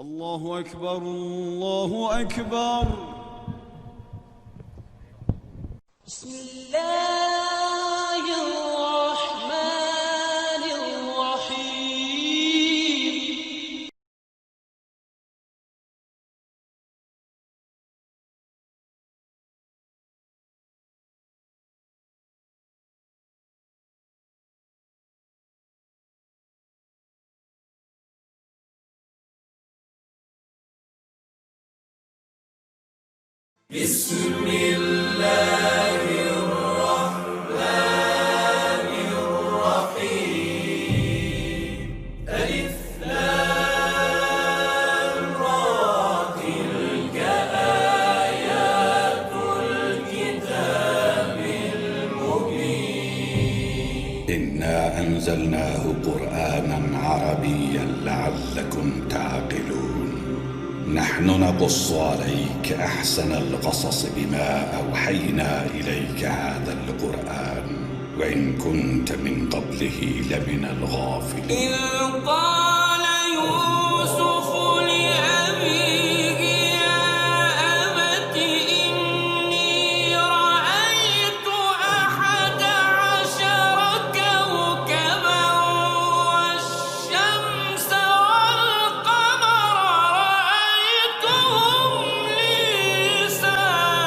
الله أكبر الله أكبر. بسم الله الرحمن الرحيم. بسم الله الرحمن الرحيم. ألف لام را تلك آيات الكتاب المبين. إنا أنزلناه قرآنا عربيا لعلكم تعقلون. نحن نقص عليك أحسن القصص بما أوحينا إليك هذا القرآن وإن كنت من قبله لمن الغافلين. إذ قال يوسف لأبيه يا أبت إني رأيت 11 كوكبا والشمس والقمر رأيتهم لي ساجدين.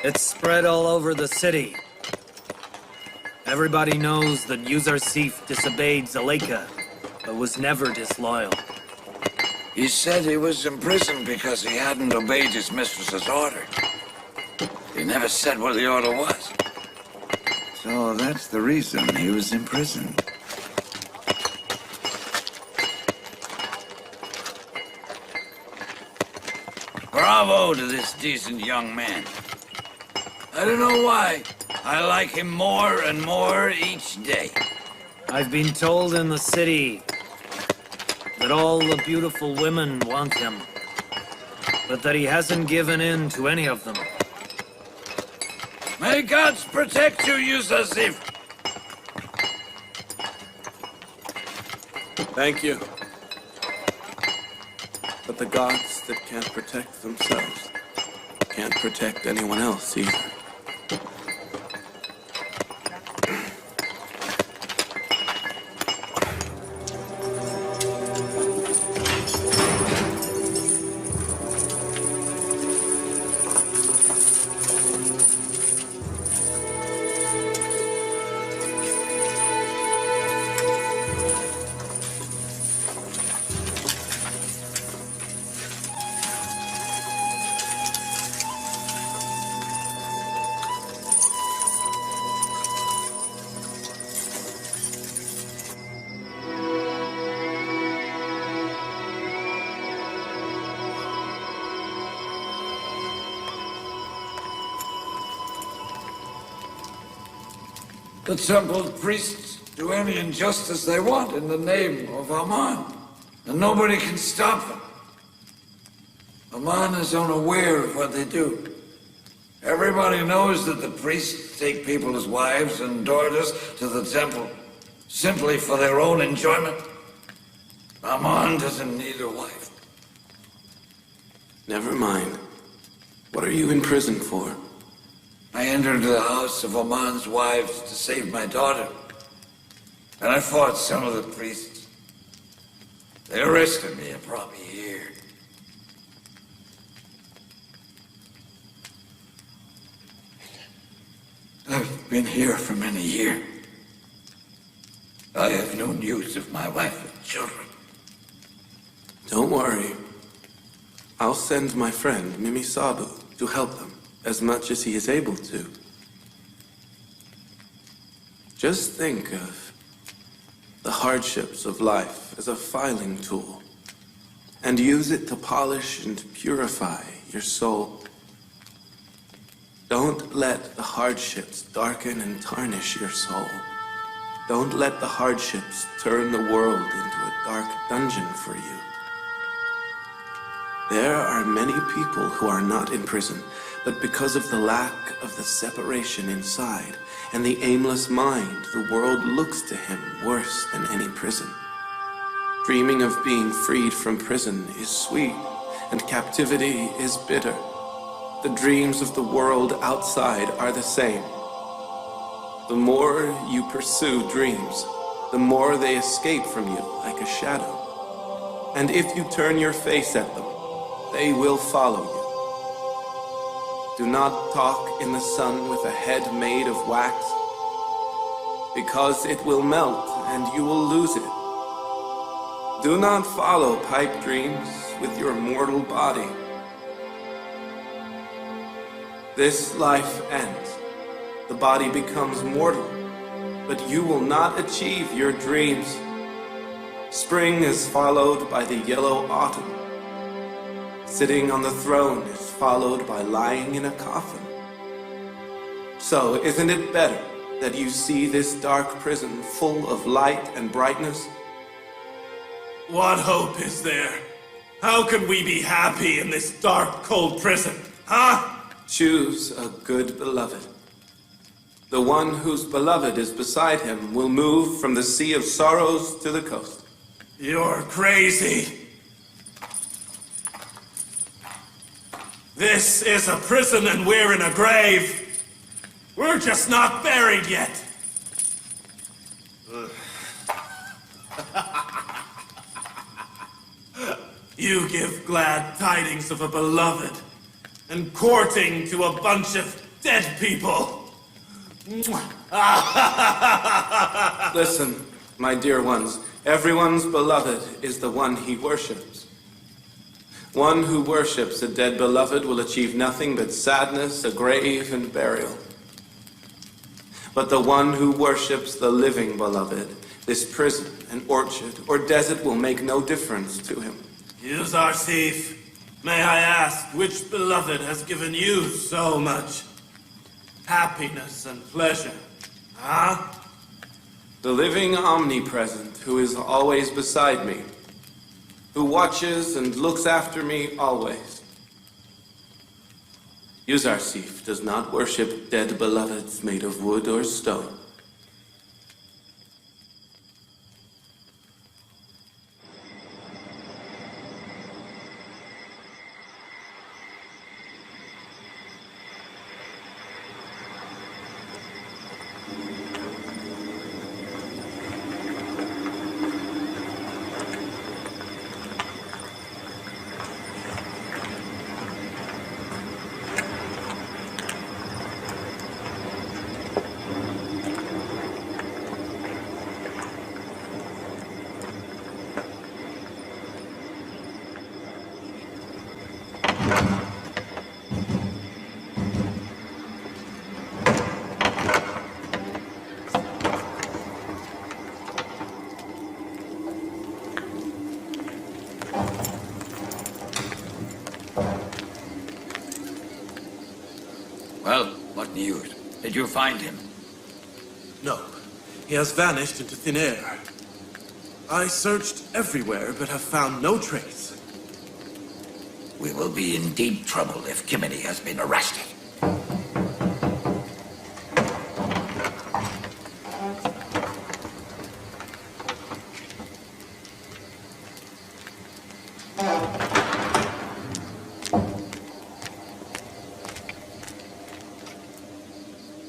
It's spread all over the city. Everybody knows that Yuzarsif disobeyed Zuleika, but was never disloyal. He said he was imprisoned because he hadn't obeyed his mistress's order. He never said what the order was. So that's the reason he was imprisoned. Bravo to this decent young man. I don't know why. I like him more and more each day. I've been told in the city that all the beautiful women want him, but that he hasn't given in to any of them. May gods protect you, Yuzarsif. Thank you. But the gods that can't protect themselves can't protect anyone else either. The temple priests do any injustice they want in the name of Aman, and nobody can stop them. Aman is unaware of what they do. Everybody knows that the priests take people as wives and daughters to the temple simply for their own enjoyment. Aman doesn't need a wife. Never mind. What are you in prison for? I entered the house of Aman's wives to save my daughter. And I fought some of the priests. They arrested me and brought me here. I've been here for many years. I have no news of my wife and children. Don't worry. I'll send my friend Mimisabu to help them as much as he is able to. Just think of the hardships of life as a filing tool and use it to polish and purify your soul. Don't let the hardships darken and tarnish your soul. Don't let the hardships turn the world into a dark dungeon for you. There are many people who are not in prison, but because of the lack of the separation inside and the aimless mind, the world looks to him worse than any prison. Dreaming of being freed from prison is sweet, and captivity is bitter. The dreams of the world outside are the same. The more you pursue dreams, the more they escape from you like a shadow. And if you turn your face at them, they will follow you. Do not talk in the sun with a head made of wax, because it will melt and you will lose it. Do not follow pipe dreams with your mortal body. This life ends. The body becomes mortal, but you will not achieve your dreams. Spring is followed by the yellow autumn. Sitting on the throne is followed by lying in a coffin. So isn't it better that you see this dark prison full of light and brightness? What hope is there? How can we be happy in this dark, cold prison, huh? Choose a good beloved. The one whose beloved is beside him will move from the sea of sorrows to the coast. You're crazy. This is a prison and we're in a grave. We're just not buried yet. You give glad tidings of a beloved and courting to a bunch of dead people. Listen, my dear ones, everyone's beloved is the one he worships. One who worships a dead beloved will achieve nothing but sadness, a grave, and burial. But the one who worships the living beloved, this prison, an orchard, or desert will make no difference to him. Yuzarsif, may I ask which beloved has given you so much happiness and pleasure, huh? The living omnipresent who is always beside me, who watches and looks after me always. Yuzarsif does not worship dead beloveds made of wood or stone. news. Did you find him? No. He has vanished into thin air. I searched everywhere, but have found no trace. We will be in deep trouble if Kimini has been arrested.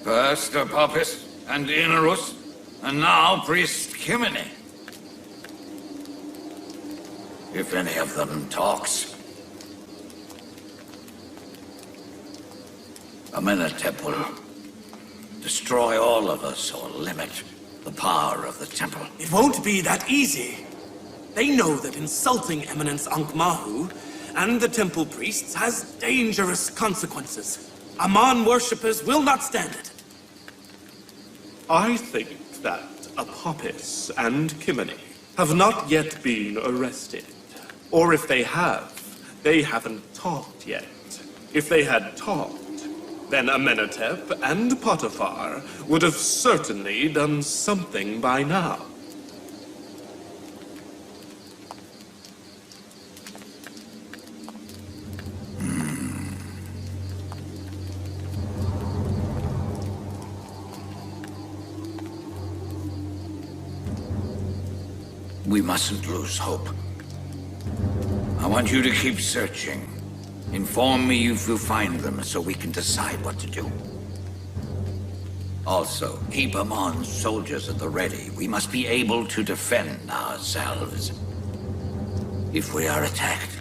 First Apophis and Inarus, and now Priest Kimini. If any of them talks. Amenhotep will destroy all of us or limit the power of the temple. It won't be that easy. They know that insulting Eminence Ankh-Mahu and the temple priests has dangerous consequences. Amon worshippers will not stand it. I think that Apophis and Kimini have not yet been arrested. Or if they have, they haven't talked yet. If they had talked, then Amenhotep and Potiphar would have certainly done something by now. We mustn't lose hope. I want you to keep searching. Inform me if you find them so we can decide what to do. Also, keep Amon's soldiers at the ready. We must be able to defend ourselves if we are attacked.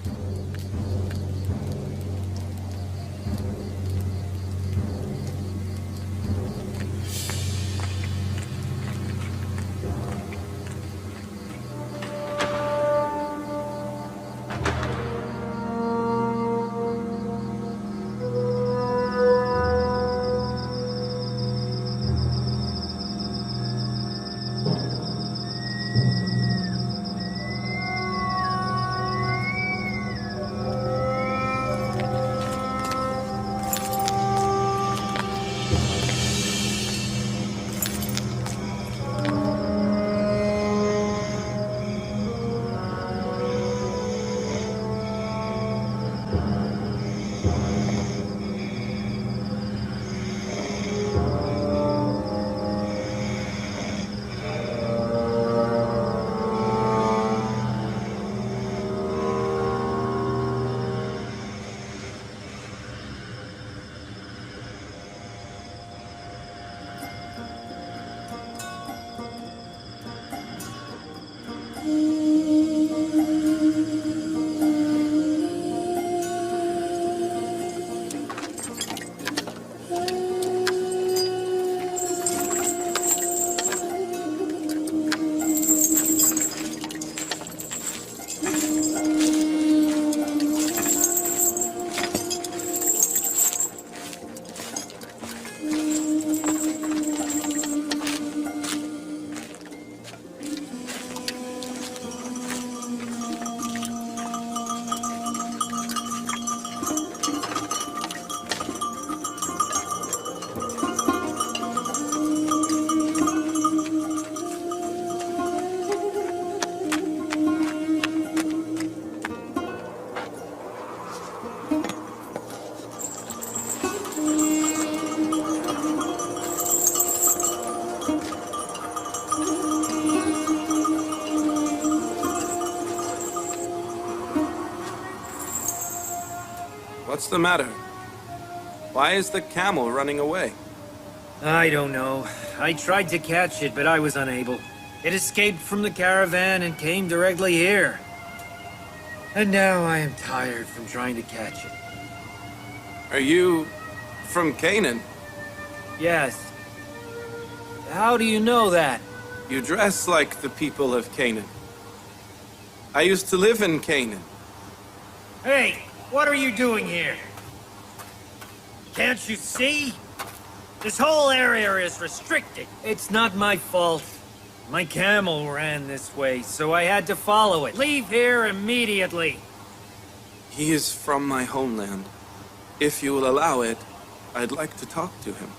What's the matter? Why is the camel running away? I don't know. I tried to catch it, but I was unable. It escaped from the caravan and came directly here. And now I am tired from trying to catch it. Are you from Canaan? Yes. How do you know that? You dress like the people of Canaan. I used to live in Canaan. Hey, what are you doing here? Can't you see? This whole area is restricted. It's not my fault. My camel ran this way, so I had to follow it. Leave here immediately. He is from my homeland. If you will allow it, I'd like to talk to him.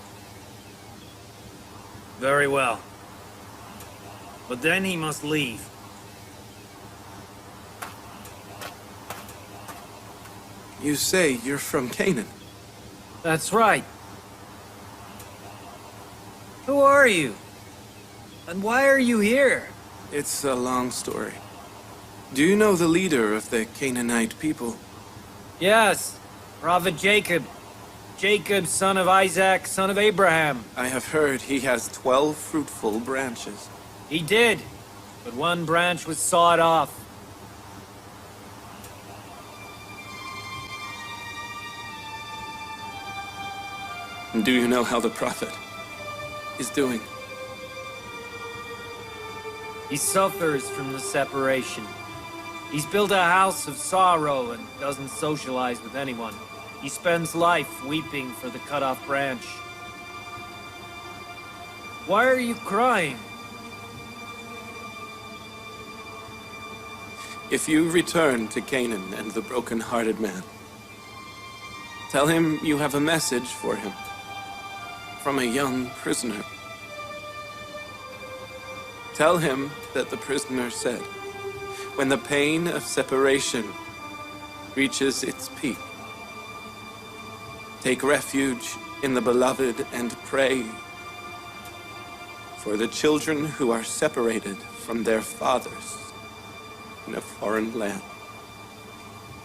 Very well. But then he must leave. You say you're from Canaan. That's right. Who are you? And why are you here? It's a long story. Do you know the leader of the Canaanite people? Yes, Prophet Jacob. Jacob, son of Isaac, son of Abraham. I have heard he has 12 fruitful branches. He did, but one branch was sawed off. Do you know how the prophet is doing? He suffers from the separation. He's built a house of sorrow and doesn't socialize with anyone. He spends life weeping for the cut-off branch. Why are you crying? If you return to Canaan and the broken-hearted man, tell him you have a message for him from a young prisoner. Tell him that the prisoner said, when the pain of separation reaches its peak, take refuge in the beloved and pray for the children who are separated from their fathers in a foreign land.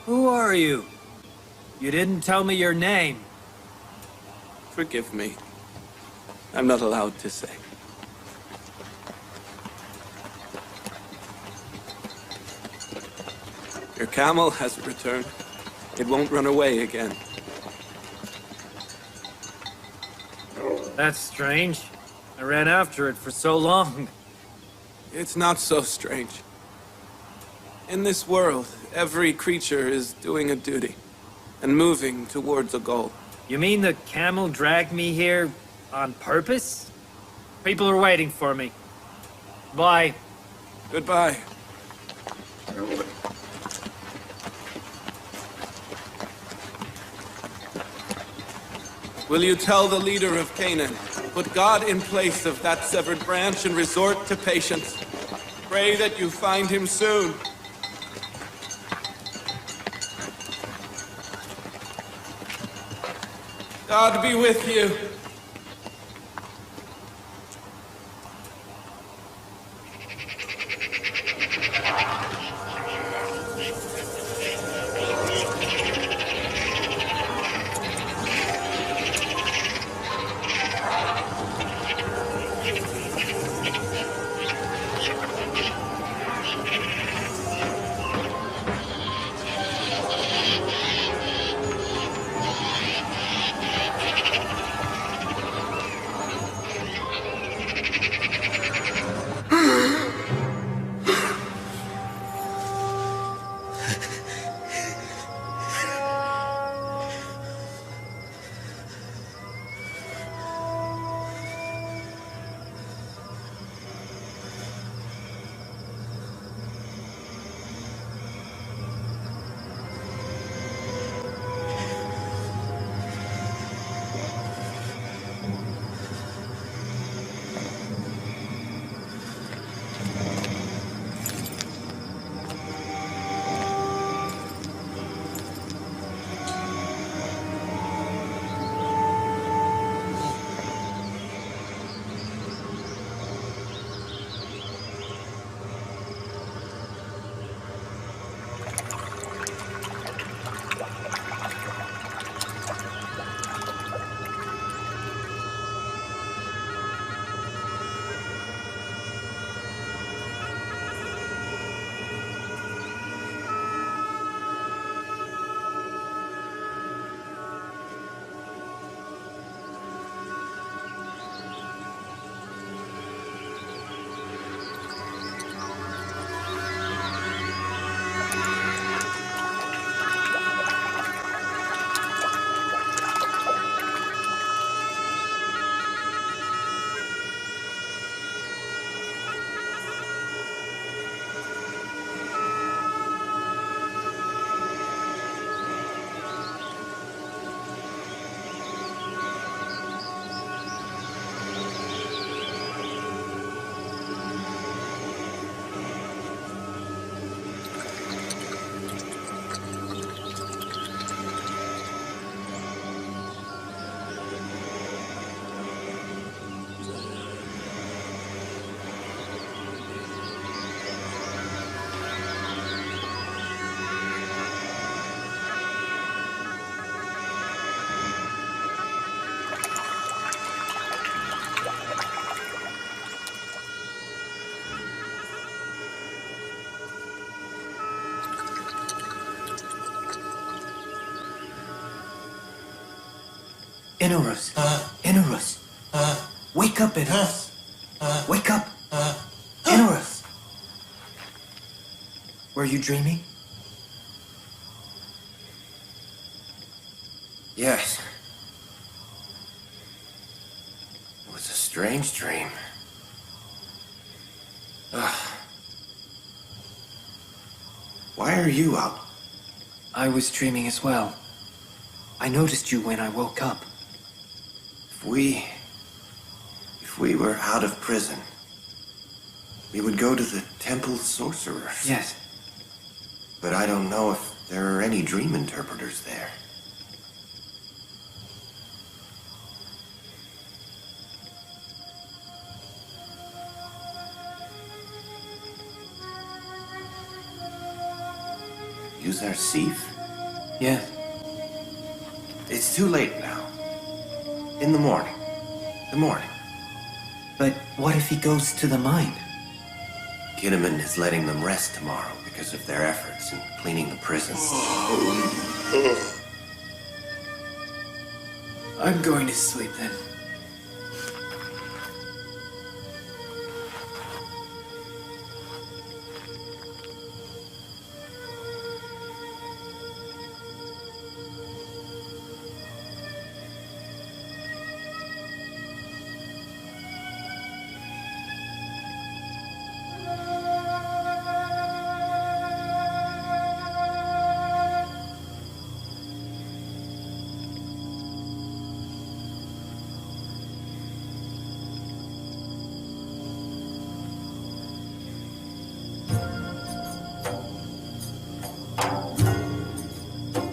Who are you? You didn't tell me your name. Forgive me. I'm not allowed to say. Your camel has returned. It won't run away again. That's strange. I ran after it for so long. It's not so strange. In this world, every creature is doing a duty and moving towards a goal. You mean the camel dragged me here on purpose? People are waiting for me. Bye. Goodbye. Will you tell the leader of Canaan, put God in place of that severed branch and resort to patience? Pray that you find him soon. God be with you. Inarus. Inarus. Wake up, Inarus. Wake up. Inarus. Were you dreaming? Yes. It was a strange dream. Why are you out? I was dreaming as well. I noticed you when I woke up. If we were out of prison, we would go to the temple sorcerers. Yes. But I don't know if there are any dream interpreters there. Use our sieve? Yes. It's too late now. In the morning. The morning. But what if he goes to the mine? Kinnaman is letting them rest tomorrow because of their efforts in cleaning the prison. I'm going to sleep then.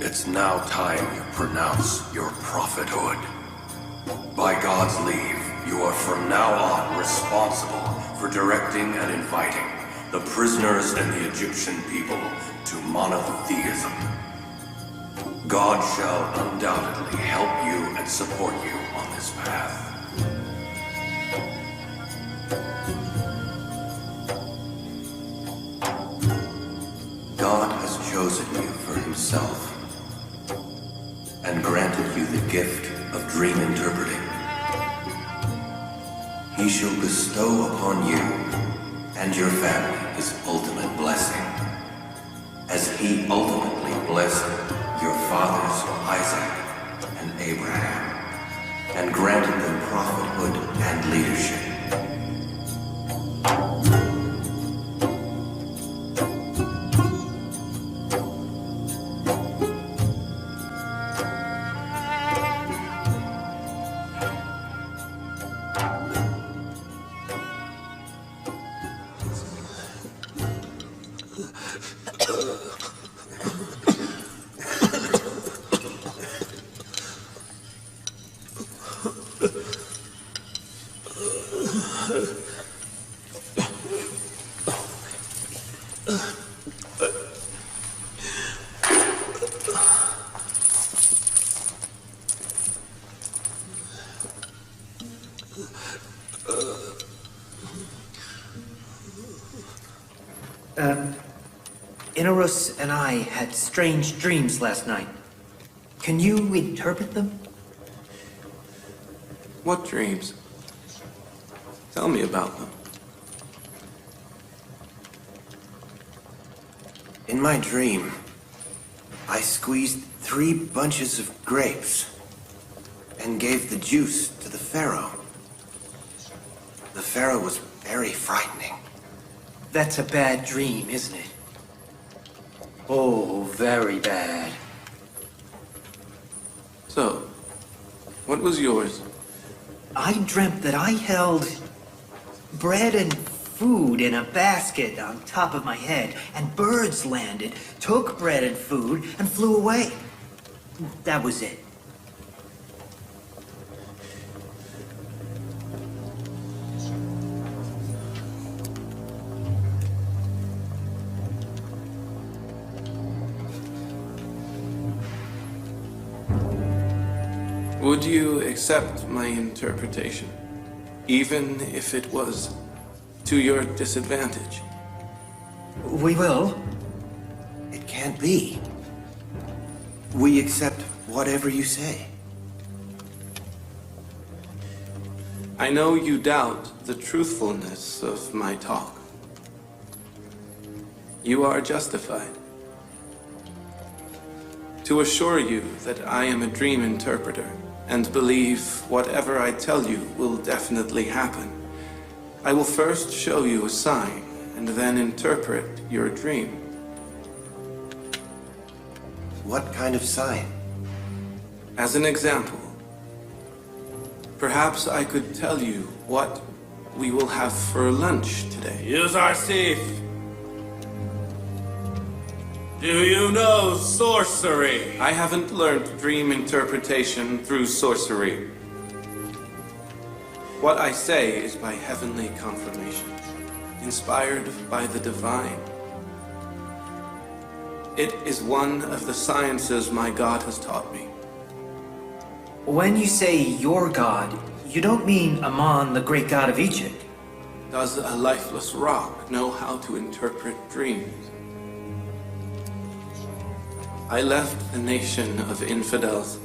It's now time you pronounce your prophethood. By God's leave, you are from now on responsible for directing and inviting the prisoners and the Egyptian people to monotheism. God shall undoubtedly help you and support you on this path. God has chosen you for himself and granted you the gift of dream interpreting. He shall bestow upon you and your family his ultimate blessing, as he ultimately blessed your fathers Isaac and Abraham, and granted them prophethood and leadership. Inarus and I had strange dreams last night. Can you interpret them? What dreams? Tell me about them. In my dream, I squeezed 3 bunches of grapes and gave the juice to the pharaoh. The pharaoh was very frightening. That's a bad dream, isn't it? Oh, very bad. So, what was yours? I dreamt that I held bread and food in a basket on top of my head, and birds landed, took bread and food, and flew away. That was it. Would you accept my interpretation, even if it was to your disadvantage? We will. It can't be. We accept whatever you say. I know you doubt the truthfulness of my talk. You are justified. To assure you that I am a dream interpreter and believe whatever I tell you will definitely happen, I will first show you a sign and then interpret your dream. What kind of sign? As an example, perhaps I could tell you what we will have for lunch today. Use our thief. Do you know sorcery? I haven't learned dream interpretation through sorcery. What I say is by heavenly confirmation, inspired by the divine. It is one of the sciences my God has taught me. When you say your god, you don't mean Amon, the great god of Egypt. Does a lifeless rock know how to interpret dreams? I left the nation of infidels.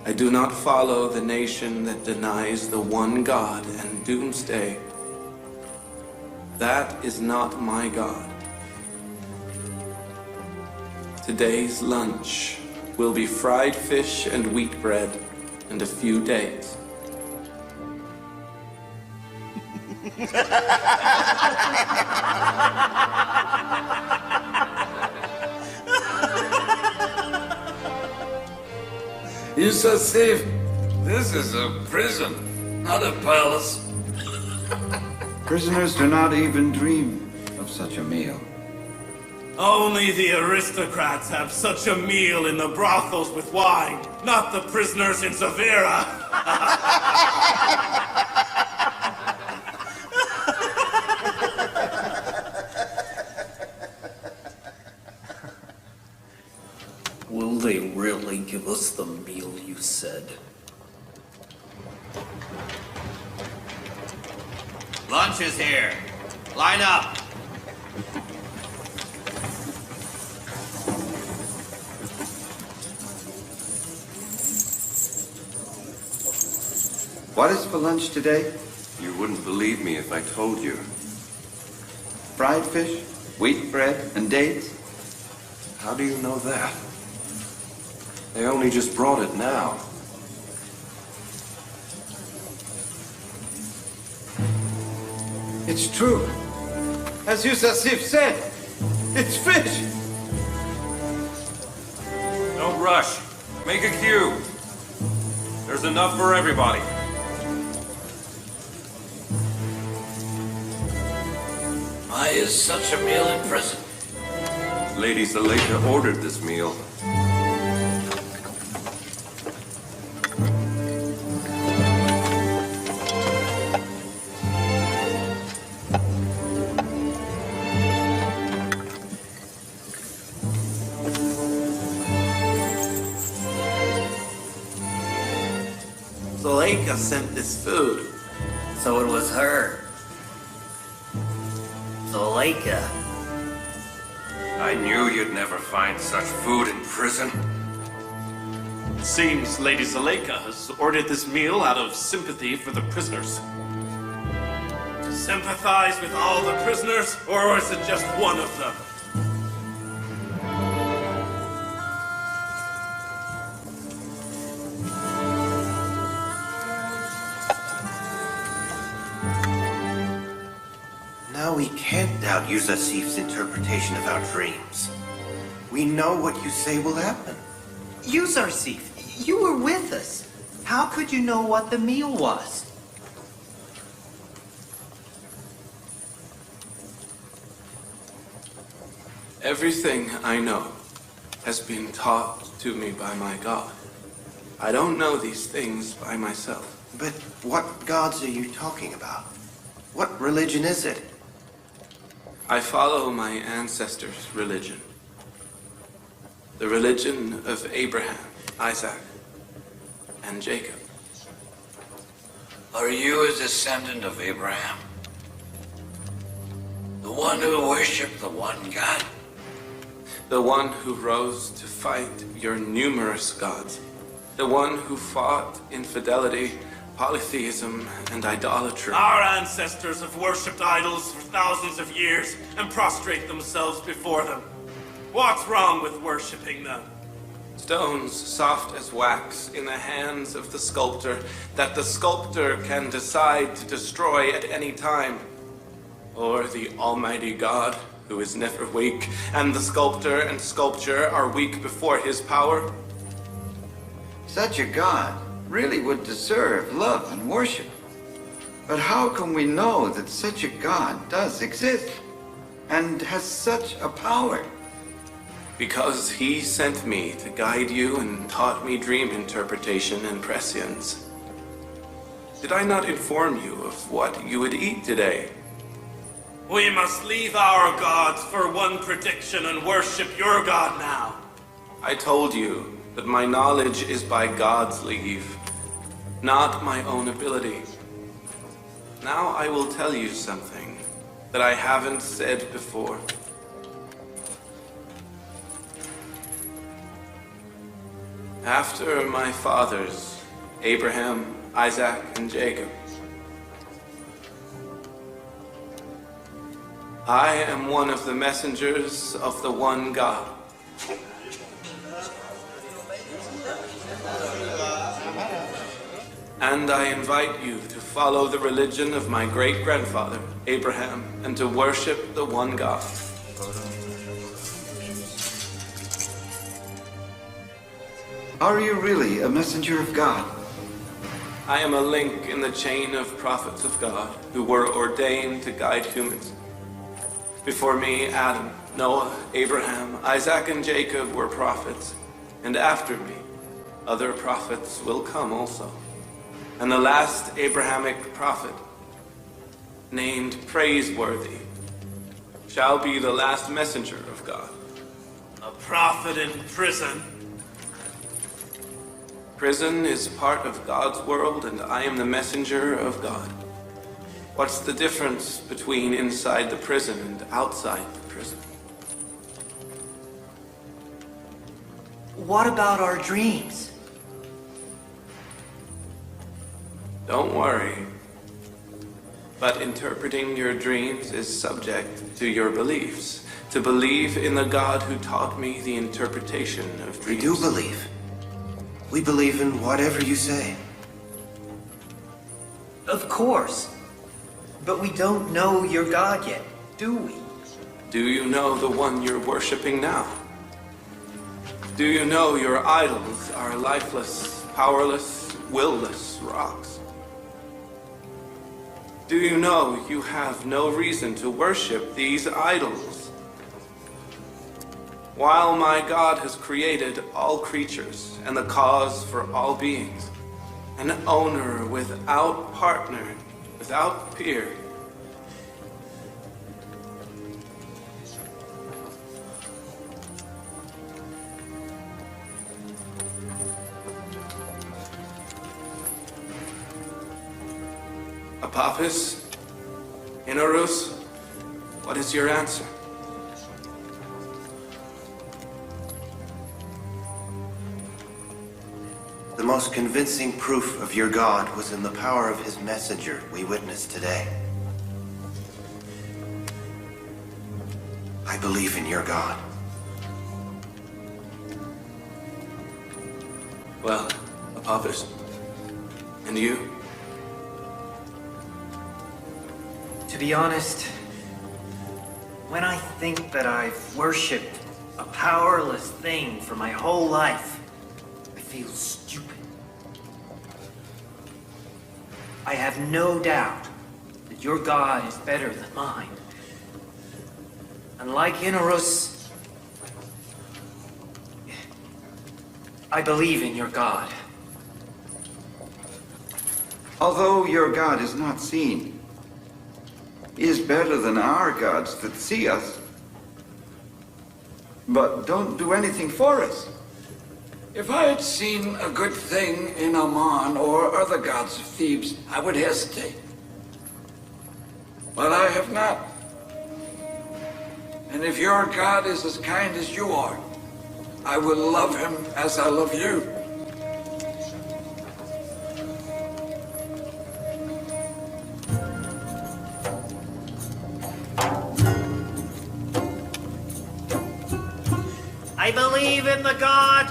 I do not follow the nation that denies the one God and doomsday. That is not my God. Today's lunch will be fried fish and wheat bread and a few dates. Yusuf, this is a prison, not a palace. Prisoners do not even dream of such a meal. Only the aristocrats have such a meal in the brothels with wine, not the prisoners in Zavira. Will they really give us the meal you said? Lunch is here. Line up. What is for lunch today? You wouldn't believe me if I told you. Fried fish, wheat bread, and dates? How do you know that? They only just brought it now. It's true. As Yusuf said, it's fish. Don't rush. Make a queue. There's enough for everybody. Why is such a meal in prison? Lady Zuleika ordered this meal. Zuleika sent this food. So it was her. Zuleika. I knew you'd never find such food in prison. Seems Lady Zuleika has ordered this meal out of sympathy for the prisoners. To sympathize with all the prisoners, or is it just one of them? Now we can't doubt Yusuf's interpretation of our dreams. We know what you say will happen. Yuzarsif, you were with us. How could you know what the meal was? Everything I know has been taught to me by my God. I don't know these things by myself. But what gods are you talking about? What religion is it? I follow my ancestors' religion. The religion of Abraham, Isaac, and Jacob. Are you a descendant of Abraham? The one who worshipped the one God? The one who rose to fight your numerous gods. The one who fought infidelity polytheism and idolatry. Our ancestors have worshipped idols for thousands of years and prostrate themselves before them. What's wrong with worshipping them? Stones soft as wax in the hands of the sculptor that the sculptor can decide to destroy at any time. Or the Almighty God, who is never weak, and the sculptor and sculpture are weak before his power. Such a God really would deserve love and worship. But how can we know that such a God does exist and has such a power? Because he sent me to guide you and taught me dream interpretation and prescience. Did I not inform you of what you would eat today? We must leave our gods for one prediction and worship your God now. I told you that my knowledge is by God's leave, not my own ability. Now I will tell you something that I haven't said before. After my fathers, Abraham, Isaac, and Jacob, I am one of the messengers of the one God. And I invite you to follow the religion of my great-grandfather, Abraham, and to worship the one God. Are you really a messenger of God? I am a link in the chain of prophets of God who were ordained to guide humans. Before me, Adam, Noah, Abraham, Isaac, and Jacob were prophets, and after me, other prophets will come also. And the last Abrahamic prophet, named Praiseworthy, shall be the last messenger of God. A prophet in prison? Prison is part of God's world, and I am the messenger of God. What's the difference between inside the prison and outside the prison? What about our dreams? Don't worry. But interpreting your dreams is subject to your beliefs. To believe in the God who taught me the interpretation of dreams. We do believe. We believe in whatever you say. Of course. But we don't know your God yet, do we? Do you know the one you're worshiping now? Do you know your idols are lifeless, powerless, will-less rocks? Do you know you have no reason to worship these idols? While my God has created all creatures and the cause for all beings, an owner without partner, without peer, Apopis, Inarus, what is your answer? The most convincing proof of your God was in the power of his messenger we witnessed today. I believe in your God. Well, Apopis, and you? To be honest, when I think that I've worshipped a powerless thing for my whole life, I feel stupid. I have no doubt that your God is better than mine. And like Inarus, I believe in your God. Although your God is not seen, he is better than our gods that see us, but don't do anything for us. If I had seen a good thing in Ammon or other gods of Thebes, I would hesitate. But I have not. And if your God is as kind as you are, I will love him as I love you. I believe in the God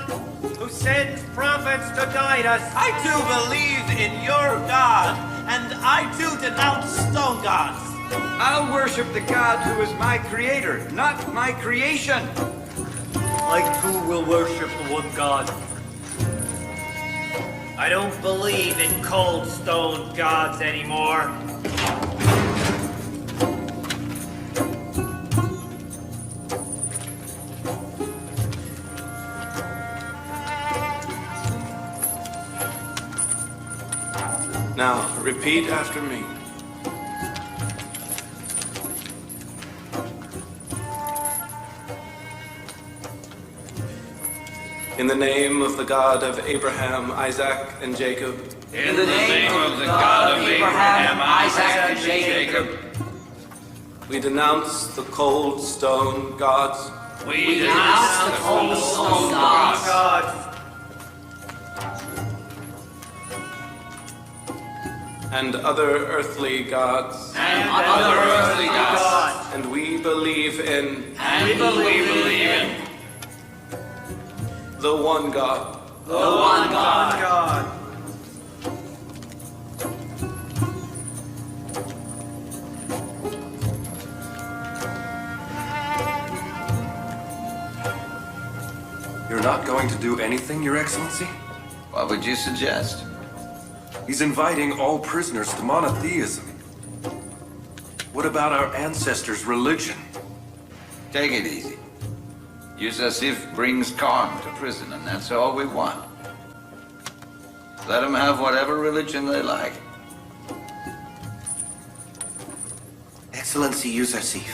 who sends prophets to guide us. I too believe in your God, and I too denounce stone gods. I'll worship the God who is my creator, not my creation. I too will worship the one God. I don't believe in cold stone gods anymore. Now, repeat after me. In the name of the God of Abraham, Isaac, and Jacob. In the name of the God of Abraham, Isaac, and Jacob. We denounce the cold stone gods. We denounce the cold stone gods. And other earthly gods. And other earthly gods. And we believe in. And we believe in. The one God. The one God. You're not going to do anything, Your Excellency? What would you suggest? He's inviting all prisoners to monotheism. What about our ancestors' religion? Take it easy. Yusasif brings calm to prison, and that's all we want. Let them have whatever religion they like. Excellency Yusasif,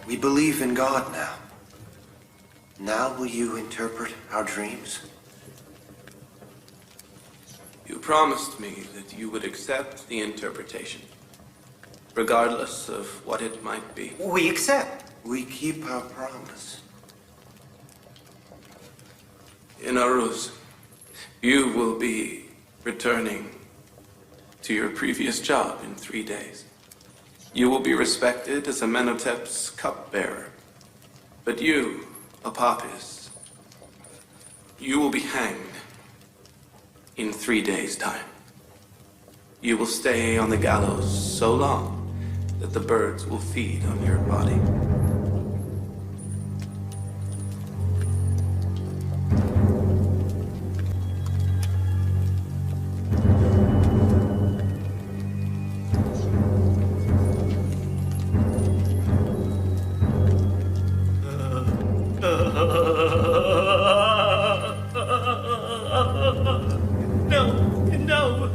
we believe in God now. Now will you interpret our dreams? You promised me that you would accept the interpretation, regardless of what it might be. We accept. We keep our promise. In Aruz, you will be returning to your previous job in 3 days. You will be respected as Amenhotep's cupbearer. But you, Apophis, you will be hanged in 3 days' time. You will stay on the gallows so long that the birds will feed on your body. No,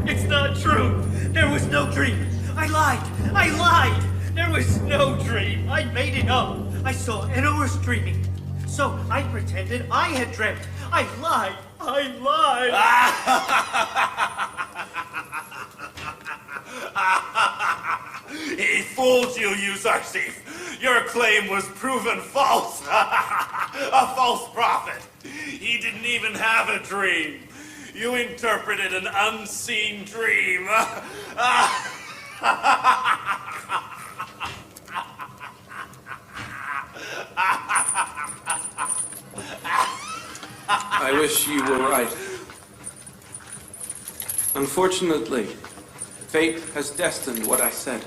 it's not true. There was no dream. I lied. There was no dream. I made it up. I saw Enor's dreaming. So I pretended I had dreamt. I lied. He fooled you, Yusar'sif. Your claim was proven false. A false prophet. He didn't even have a dream. You interpreted an unseen dream. I wish you were right. Unfortunately, fate has destined what I said,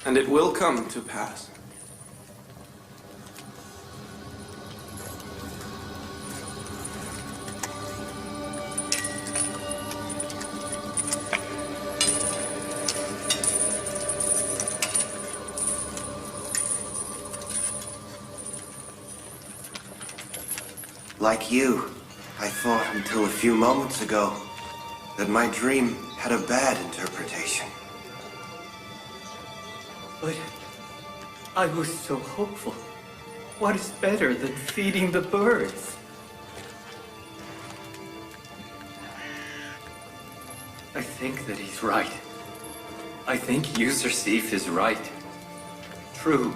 and it will come to pass. Like you, I thought until a few moments ago that my dream had a bad interpretation. But I was so hopeful. What is better than feeding the birds? I think that he's right. I think Yusar'sif is right. True,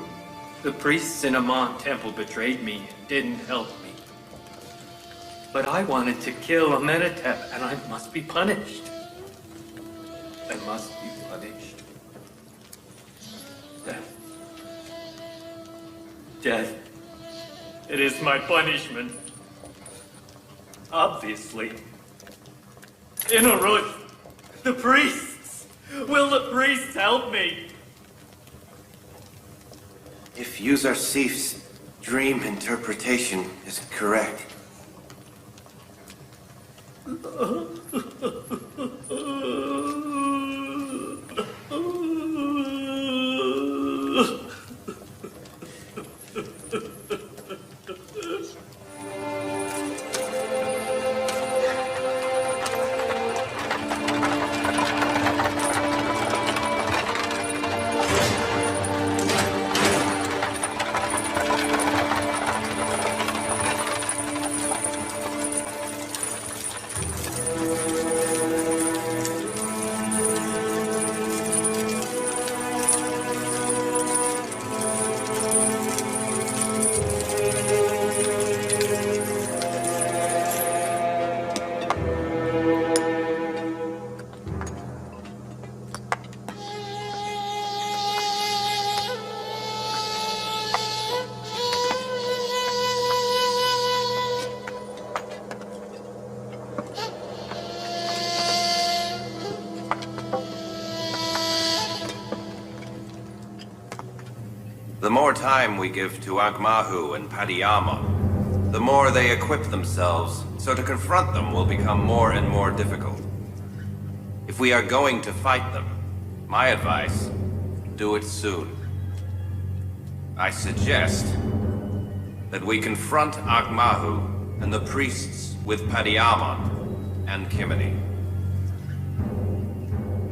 the priests in Amon Temple betrayed me and didn't help me. But I wanted to kill Amenhotep, and I must be punished. I must be punished. Death. It is my punishment. Obviously. Inarush, the priests! Will the priests help me? If User Sif's dream interpretation is correct, the more time we give to Ankh-Mahu and Padiyama, the more they equip themselves, so to confront them will become more and more difficult. If we are going to fight them, my advice, do it soon. I suggest that we confront Ankh-Mahu and the priests with Padiyama and Kimini.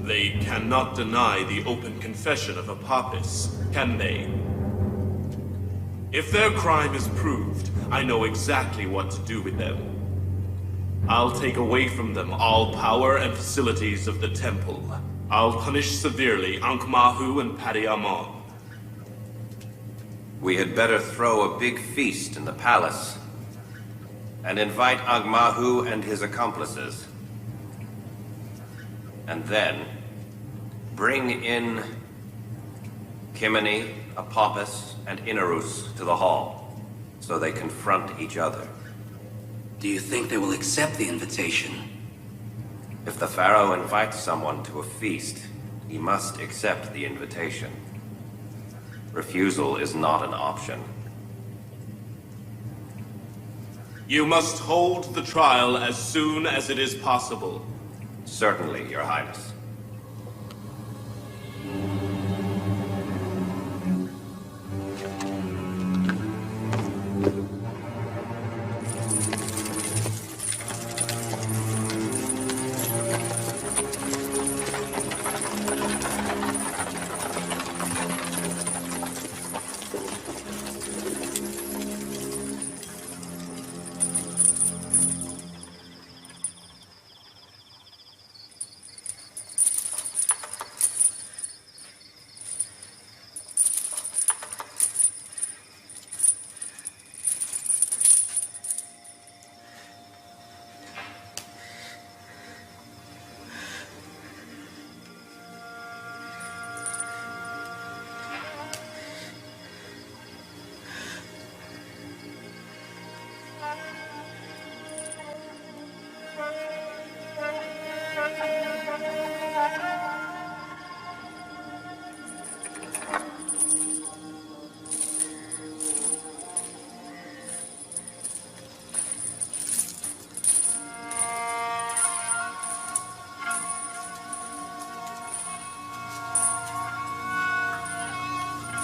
They cannot deny the open confession of Apophis, can they? If their crime is proved, I know exactly what to do with them. I'll take away from them all power and facilities of the temple. I'll punish severely Ankh-Mahu and Padiyama. We had better throw a big feast in the palace and invite Ankh-Mahu and his accomplices. And then bring in Kimini, Apophis, and Inarus to the hall, so they confront each other. Do you think they will accept the invitation? If the Pharaoh invites someone to a feast, he must accept the invitation. Refusal is not an option. You must hold the trial as soon as it is possible. Certainly, Your Highness.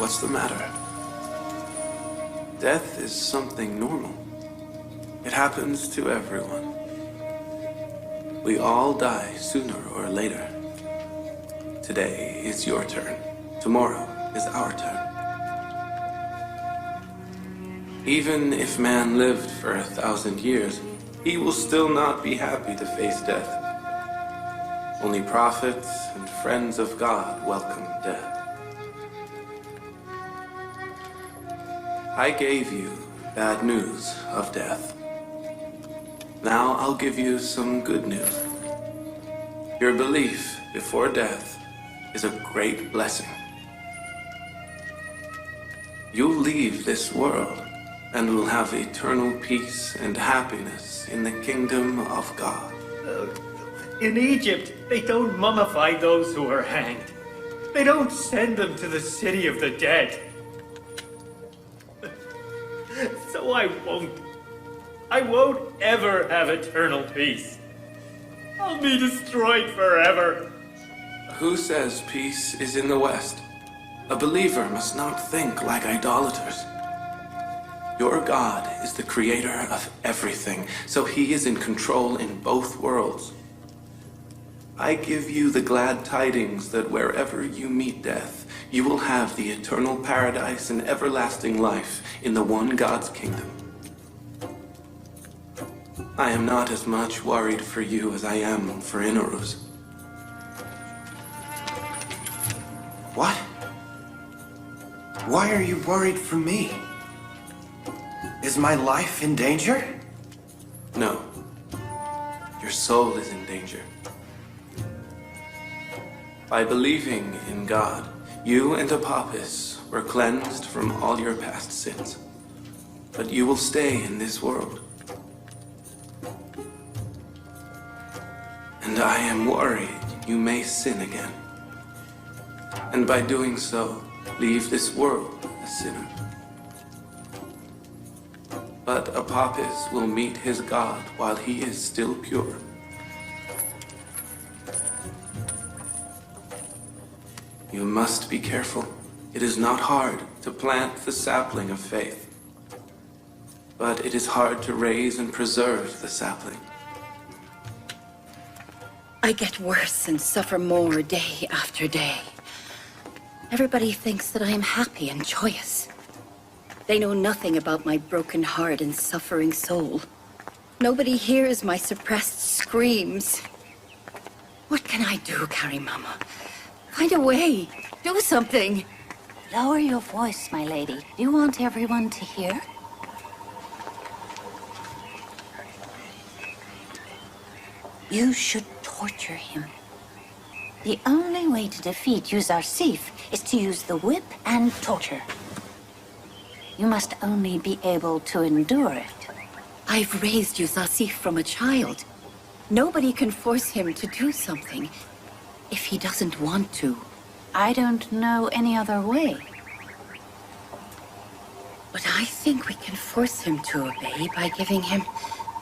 What's the matter? Death is something normal. It happens to everyone. We all die sooner or later. Today is your turn. Tomorrow is our turn. Even if man lived for 1,000 years, he will still not be happy to face death. Only prophets and friends of God welcome death. I gave you bad news of death. Now I'll give you some good news. Your belief before death is a great blessing. You'll leave this world and will have eternal peace and happiness in the kingdom of God. In Egypt, they don't mummify those who are hanged. They don't send them to the city of the dead. So I won't ever have eternal peace. I'll be destroyed forever. Who says peace is in the West? A believer must not think like idolaters. Your God is the creator of everything, so he is in control in both worlds. I give you the glad tidings that wherever you meet death, you will have the eternal paradise and everlasting life in the one God's kingdom. I am not as much worried for you as I am for Inarus. What? Why are you worried for me? Is my life in danger? No. Your soul is in danger. By believing in God, you and Apophis were cleansed from all your past sins. But you will stay in this world. And I am worried you may sin again. And by doing so, leave this world a sinner. But Apophis will meet his God while he is still pure. You must be careful. It is not hard to plant the sapling of faith, but it is hard to raise and preserve the sapling. I get worse and suffer more day after day. Everybody thinks that I am happy and joyous. They know nothing about my broken heart and suffering soul. Nobody hears my suppressed screams. What can I do, Carrie Mama? Find a way. Do something. Lower your voice, my lady. Do you want everyone to hear? You should torture him. The only way to defeat Yuzarsif is to use the whip and torture. You must only be able to endure it. I've raised Yuzarsif from a child. Nobody can force him to do something if he doesn't want to. I don't know any other way. But I think we can force him to obey by giving him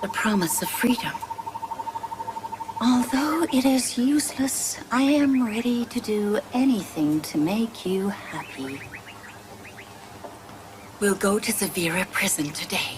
the promise of freedom. Although it is useless, I am ready to do anything to make you happy. We'll go to Zavira prison today.